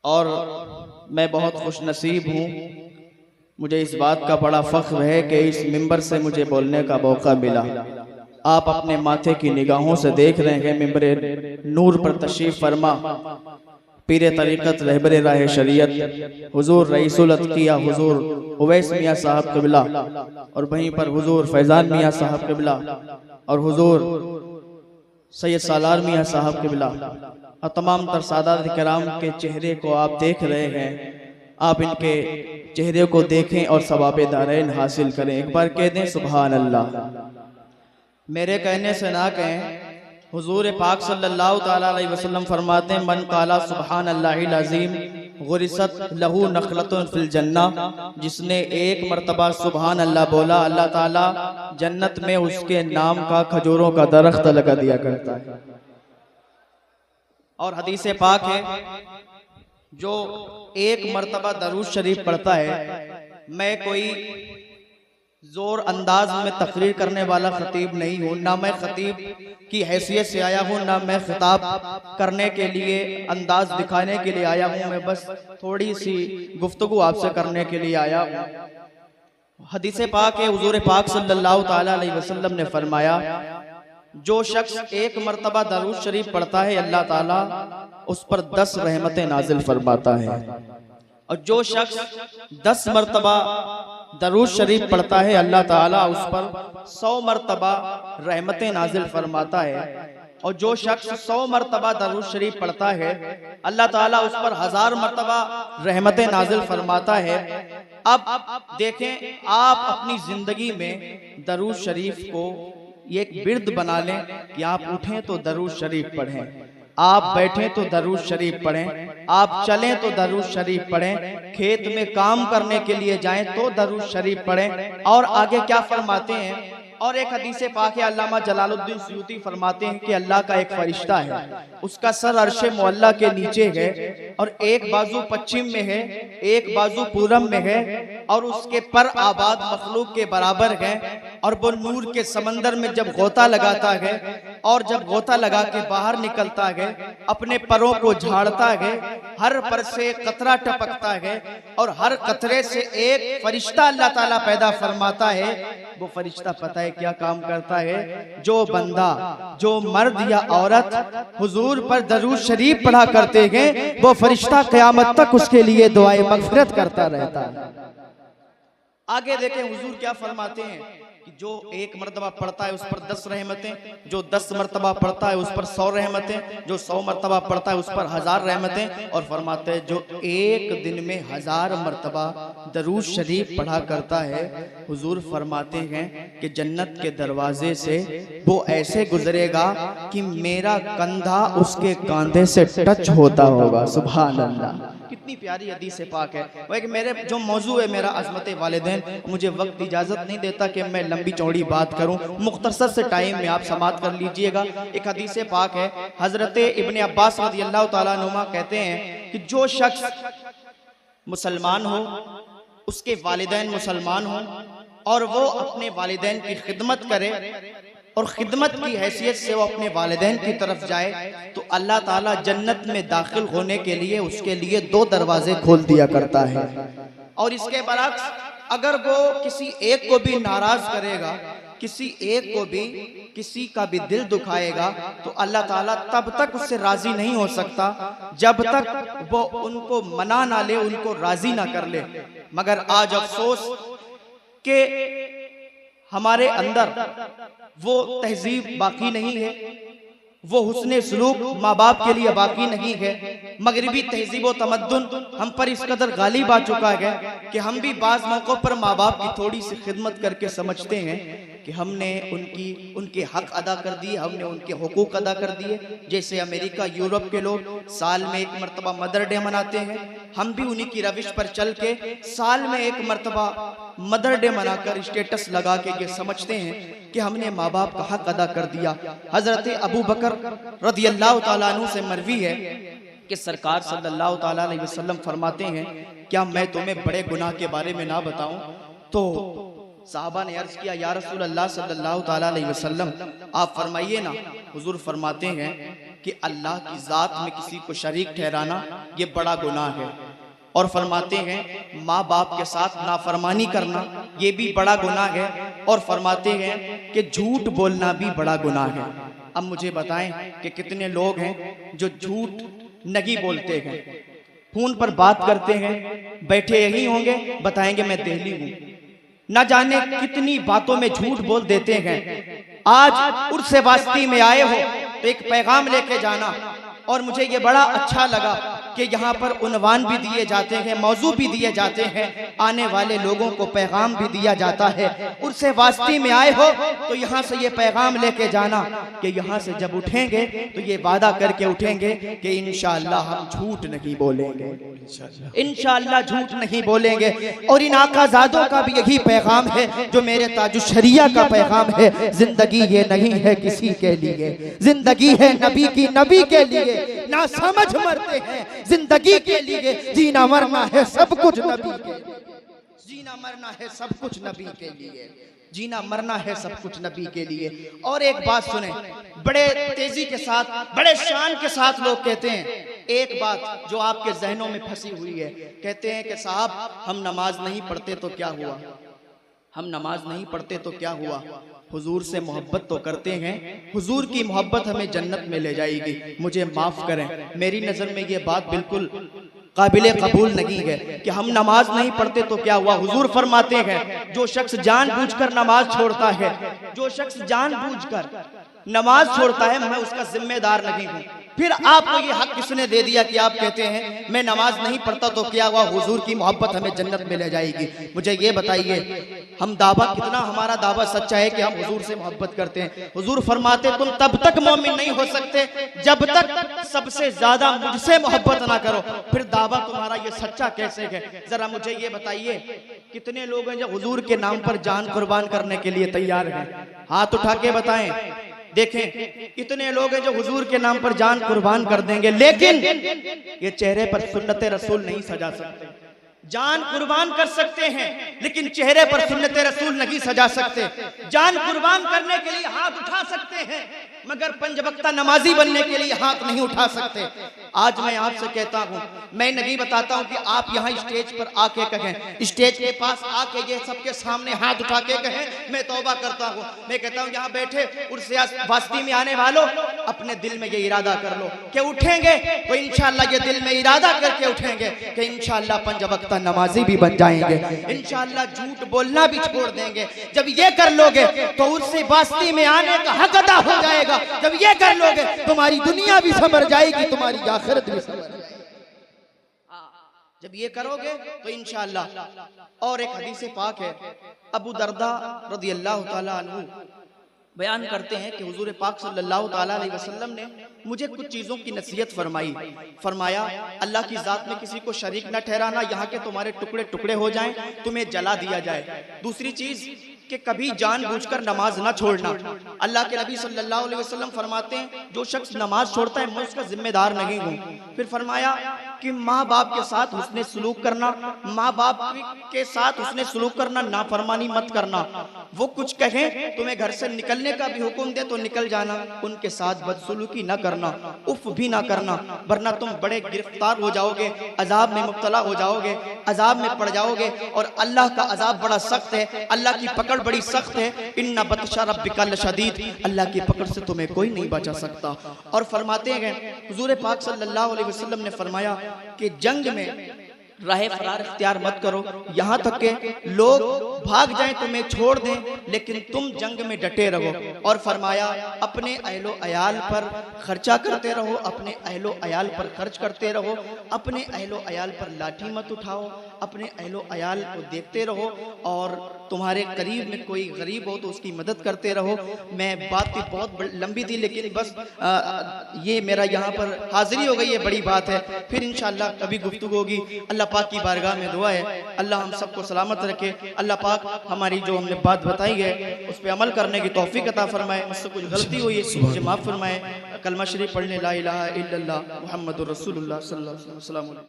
और मैं बहुत खुश नसीब हूँ। मुझे इस बात का बड़ा फ़ख्र है कि इस मिंबर से मुझे बोलने का मौका मिला। आप अपने माथे की निगाहों से देख रहे हैं मिंबर नूर पर तशरीफ़ फरमा पीर तरीक़त रहबर राह शरीयत हुजूर रईसुल अत्किया हुजूर उवैस मियाँ साहब क़िबला और वहीं पर हुजूर फैज़ान मियाँ साहब क़िबला और हुजूर सैयद सालार मियाँ साहब क़िबला और तमाम तर सादात किराम के चेहरे को आप देख रहे हैं। आप इनके चेहरे को देखें और सवाबे दारैन हासिल करें। एक बार कह दें सुभान अल्लाह। मेरे कहने से ना कहें, हुजूर पाक सल्लल्लाहु ताला अलैहि वसल्लम फरमाते हैं, मन काला सुभान अल्लाहिल अज़ीम गुरिसत लहू नखलतुन फिल जन्ना। जिसने एक मर्तबा सुभान अल्लाह बोला, अल्लाह ताला जन्नत में उसके नाम का खजूरों का दरख्त लगा दिया करता है। और हदीस पाक है, जो एक मर्तबा दरूद शरीफ पढ़ता है, मैं कोई जोर अंदाज में तकरीर करने वाला खतीब नहीं हूँ, ना मैं खतीब की हैसियत से आया हूँ, ना मैं खिताब करने के लिए अंदाज दिखाने के लिए आया हूँ। मैं बस थोड़ी सी गुफ्तगू आपसे करने के लिए आया हूँ। हदीस पाक है, हुजूर पाक सल्लल्लाहु ताला अलैहि वसल्लम ने फरमाया, जो शख्स एक मर्तबा दरूद शरीफ पढ़ता है अल्लाह ताला उस पर 10 रहमतें नाजिल फरमाता है। और जो शख्स 10 मर्तबा दरूद शरीफ पढ़ता है अल्लाह ताला उस पर 100 मर्तबा रहमतें नाजिल फरमाता है। और जो शख्स 100 मर्तबा दरूद शरीफ पढ़ता है अल्लाह ताला उस पर 1000 मर्तबा रहमतें नाजिल फरमाता है। अब देखें, आप अपनी जिंदगी में दरूद शरीफ को ये एक बिर्द बना लें कि आप उठें तो दरूद शरीफ पढ़ें, आप बैठें तो दरूद शरीफ पढ़ें, आप चलें तो दरूद शरीफ पढ़ें, खेत में काम करने के लिए जाएं तो दरूद शरीफ पढ़ें। और आगे क्या फरमाते हैं, और एक हदीस पाक है, अल्लामा जलालुद्दीन सुयूती फरमाते हैं कि अल्लाह का एक फरिश्ता है, उसका सर अर्शे मुअल्ला के नीचे है और एक बाजू पश्चिम में है, एक बाजू पूरब में है और उसके पर आबाद मखलूक के बराबर है। और वो नूर के समंदर में जब गोता लगाता है और जब गोता लगा के बाहर निकलता है, अपने परों को झाड़ता है, हर पर से कतरा टपकता है और हर कतरे से एक फरिश्ता अल्लाह ताला पैदा फरमाता है। वो फरिश्ता पता है क्या काम करता है? जो बंदा, जो मर्द या औरत हुजूर पर दरूद शरीफ पढ़ा करते हैं, वो फरिश्ता क़यामत तक उसके लिए दुआए मग़फ़िरत करता रहता है। आगे देखें हुजूर क्या फरमाते हैं कि जो एक मर्तबा पढ़ता है उस पर 10 रहमतें, जो 10 मर्तबा पढ़ता है उस पर 100 रहमतें, जो 100 मर्तबा पढ़ता है उस पर 1000 रहमतें। और फरमाते हैं जो एक दिन में 1000 मर्तबा दरूद शरीफ पढ़ा करता है, हुजूर फरमाते हैं कि जन्नत के दरवाजे से वो ऐसे गुजरेगा कि मेरा कंधा उसके कांधे से टच होता होगा। सुभान अल्लाह, कितनी प्यारी हदीस पाक है। वह कि मेरे जो मौजू है मेरा अज़मत वालिदैन, मुझे वक्त इजाज़त नहीं देता कि मैं लंबी चौड़ी बात करूं, मुख्तसर से टाइम में आप समात कर लीजिएगा। एक हदीस पाक है, हज़रत इब्ने अब्बास रज़ियल्लाहु ताला अन्हुमा कहते हैं कि जो शख्स मुसलमान हो, उसके वालिदैन मुसलमान हो और वो अपने वालिदैन की खिदमत करे और खिदमत की हैसियत से वो अपने वालिदैन की तरफ जाए, तो अल्लाह ताला जन्नत में दाखिल होने के लिए उसके लिए 2 दरवाजे खोल दिया करता है। और इसके बरक्स अगर वो किसी एक को भी नाराज करेगा, किसी एक को भी, किसी का भी दिल दुखाएगा, तो अल्लाह ताला तब तक उससे राजी नहीं हो सकता जब तक वो उनको मना ना ले, उनको राजी ना कर ले। मगर आज अफसोस के हमारे अंदर वो तहजीब बाकी नहीं है, वो हुस्ने सलूक माँ बाप के लिए बाकी नहीं है। मगरिबी तहजीब व तमद्दुन हम पर इस कदर गालिब आ चुका है कि हम भी बाज़ मौक़ों पर माँ बाप की थोड़ी सी खिदमत करके समझते हैं कि हमने उनके हक अदा कर दिए, हमने उनके हुकूक अदा कर दिए। जैसे अमेरिका, यूरोप के लोग साल में एक मरतबा मदर डे मनाते हैं, हम भी उन्हीं की रविश पर चल के साल में एक मरतबा मदर डे मनाकर स्टेटस लगा के ये समझते हैं कि हमने माँ बाप का हक अदा कर दिया। हजरत अबू बकर रज़ियल्लाहु ताला अन्हु से मरवी है कि सरकार सल्लल्लाहु ताला अलैहि वसल्लम फरमाते हैं, क्या मैं तुम्हें बड़े गुनाह के बारे में ना बताऊं? तो साहबा ने अर्ज किया, या रसूल अल्लाह सल्लल्लाहु ताला अलैहि वसल्लम आप फरमाइए ना। हुजूर फरमाते हैं कि अल्लाह की ज़ात में किसी को शरीक ठहराना ये बड़ा गुनाह है। और फरमाते हैं माँ बाप के साथ नाफरमानी करना ये भी बड़ा गुनाह है। और फरमाते हैं कि झूठ बोलना भी बड़ा गुनाह है। अब मुझे बताएं कि कितने लोग हैं जो झूठ नहीं बोलते हैं, फोन पर बात करते हैं, बैठे यही होंगे, बताएंगे मैं दिल्ली हूं, न जाने कितनी बातों में झूठ बोल देते हैं। आज उर्स वास्ती में आए हो तो एक पैगाम लेके जाना। और मुझे ये बड़ा अच्छा लगा कि यहाँ पर उन्वान भी दिए जाते हैं, मौजू भी दिए जाते हैं, आने वाले लोगों को पैगाम भी दिया जाता है। उर्स वास्ती में आए हो तो यहाँ से ये पैगाम लेके जाना कि यहाँ से जब उठेंगे तो ये वादा करके उठेंगे कि इंशाअल्लाह हम झूठ नहीं बोलेंगे, इंशाअल्लाह झूठ नहीं बोलेंगे। और इन आकाज़ादों का भी यही पैगाम है जो मेरे ताजुश्शरिया का पैगाम है। जिंदगी ये नहीं है किसी के लिए, जिंदगी है नबी की, नबी के लिए। ना समझ मरते हैं जिंदगी के लिए, जीना मरना है सब कुछ नबी के लिए, जीना मरना है सब कुछ नबी के लिए, जीना मरना है सब कुछ नबी के लिए। और एक बात सुने, बड़े तेजी के साथ, बड़े शान के साथ लोग कहते हैं एक बात जो आपके जहनों में फंसी हुई है। कहते हैं कि साहब हम नमाज नहीं पढ़ते तो क्या हुआ, हम नमाज नहीं पढ़ते तो क्या हुआ, हुजूर से मोहब्बत तो करते हैं, हुजूर की मोहब्बत हमें जन्नत में ले जाएगी। मुझे माफ करें, मेरी नजर में ये बात बिल्कुल काबिले कबूल नहीं है कि हम नमाज नहीं पढ़ते तो क्या हुआ। हुजूर फरमाते हैं जो शख्स जानबूझकर नमाज छोड़ता है, जो शख्स जानबूझकर नमाज छोड़ता है, मैं उसका जिम्मेदार नहीं हूँ। फिर आपको ये हक किसने दे दिया कि आप कहते हैं मैं नमाज नहीं पढ़ता तो क्या हुआ, हुजूर की मोहब्बत हमें जन्नत में ले जाएगी। मुझे ये बताइए हम दावा, कितना हमारा दावा सच्चा है कि हम हुजूर से मोहब्बत करते हैं। हुजूर फरमाते तुम तब तक मोमिन नहीं हो सकते जब तक सबसे ज्यादा मुझसे मोहब्बत ना करो। फिर दावा तुम्हारा ये सच्चा कैसे है? जरा मुझे ये बताइए कितने लोग हैं जो हुजूर के नाम पर जान कुर्बान करने के लिए तैयार हैं? हाथ उठा के बताएं। देखें इतने लोग हैं जो हुजूर के नाम पर जान कुर्बान कर देंगे, लेकिन ये चेहरे पर सुन्नत रसूल नहीं सजा सकते। जान कुर्बान कर सकते हैं लेकिन चेहरे पर सुन्नत रसूल नहीं सजा सकते। जान कुर्बान करने के लिए हाथ उठा सकते हैं मगर पंजवक्ता नमाजी बनने के लिए हाथ नहीं उठा सकते। आज मैं आपसे कहता हूं, मैं नहीं बताता हूं कि आप यहाँ स्टेज पर आके कहें, स्टेज के पास आके ये सबके सामने हाथ उठा के कहें, मैं तौबा करता हूं। मैं कहता हूं यहाँ बैठे उर्स वास्ती में आने वालों अपने दिल में ये इरादा कर लो कि उठेंगे तो इंशाअल्लाह ये दिल में इरादा करके उठेंगे कि इंशाअल्लाह पंजवक्ता नमाजी भी बन जाएंगे, इंशाअल्लाह झूठ बोलना भी छोड़ देंगे। जब ये कर लोगे तो उर्स वास्ती में आने का हक अदा हो जाएगा। जब ये कर लोगे तुम्हारी दुनिया भी संवर जाएगी, तुम्हारी आखिरत भी संवर जाएगी। जब ये करोगे तो इंशाअल्लाह। और एक हदीस पाक है, अबू दरदा रज़ियल्लाहु ताला अन्हु बयान करते हैं कि हुजूर पाक सल्लल्लाहु ताला अलैहि वसल्लम ने मुझे कुछ चीज़ों की नसीहत फरमाई। फरमाया अल्लाह की ज़ात में किसी को शरीक न ठहराना, यहाँ के तुम्हारे टुकड़े टुकड़े हो जाएं, तुम्हें जला दिया जाए। दूसरी चीज़ कि कभी जानबूझकर नमाज ना छोड़ना। अल्लाह के नबी सल्लल्लाहु अलैहि वसल्लम फरमाते हैं जो शख्स नमाज छोड़ता है मैं उसका जिम्मेदार नहीं हूँ। फिर फरमाया कि माँ बाप के साथ हुस्ने सलूक करना, माँ बाप के साथ हुस्ने सलूक करना, नाफरमानी मत करना। वो कुछ कहें तुम्हें घर से निकलने का भी हुक्म दे तो निकल जाना, उनके साथ बदसलूकी न करना, उफ भी ना करना, वरना तुम बड़े गिरफ्तार हो जाओगे, अजाब में मुब्तला हो जाओगे, अजाब में पड़ जाओगे। और अल्लाह का अजाब बड़ा सख्त है, अल्लाह की पकड़ बड़ी सख्त है। इन्ना बतशा रब्बिका लशदीद, अल्लाह की पकड़ से तुम्हें कोई नहीं बचा सकता। और फरमाते हैं हुजूर पाक सल्लल्लाहु अलैहि वसल्लम ने फरमाया कि जंग में राह फरार इख्तियार मत करो, यहाँ तक के लोग भाग जाएं तुम्हें छोड़ दें, लेकिन तुम जंग में डटे रहो। और फरमाया अपने अहलो अयाल पर खर्चा करते रहो, अपने अहलो अयाल पर खर्च करते रहो, अपने अहलो अयाल पर लाठी मत उठाओ, अपने अहलो अयाल को देखते रहो, और तुम्हारे करीब में कोई गरीब हो तो उसकी मदद करते रहो। मैं बात की बहुत लंबी थी लेकिन बस ये मेरा यहाँ पर हाजिरी हो गई, ये बड़ी बात है। फिर इंशाअल्लाह कभी गुफ्तगू होगी। अल्लाह पाक की बारगाह में दुआ है अल्लाह हम सबको सलामत रखे, अल्लाह पाक हमारी जो हमने बात बताई है उस पर अमल करने की तौफीक अता फरमाए। मुझसे कुछ गलती हुई है मुझे माफ़ फरमाए। कलमा शरीफ पढ़ने ला इलाहा इल्लल्लाह मुहम्मदुर रसूलुल्लाह सल्लल्लाहु अलैहि वसल्लम।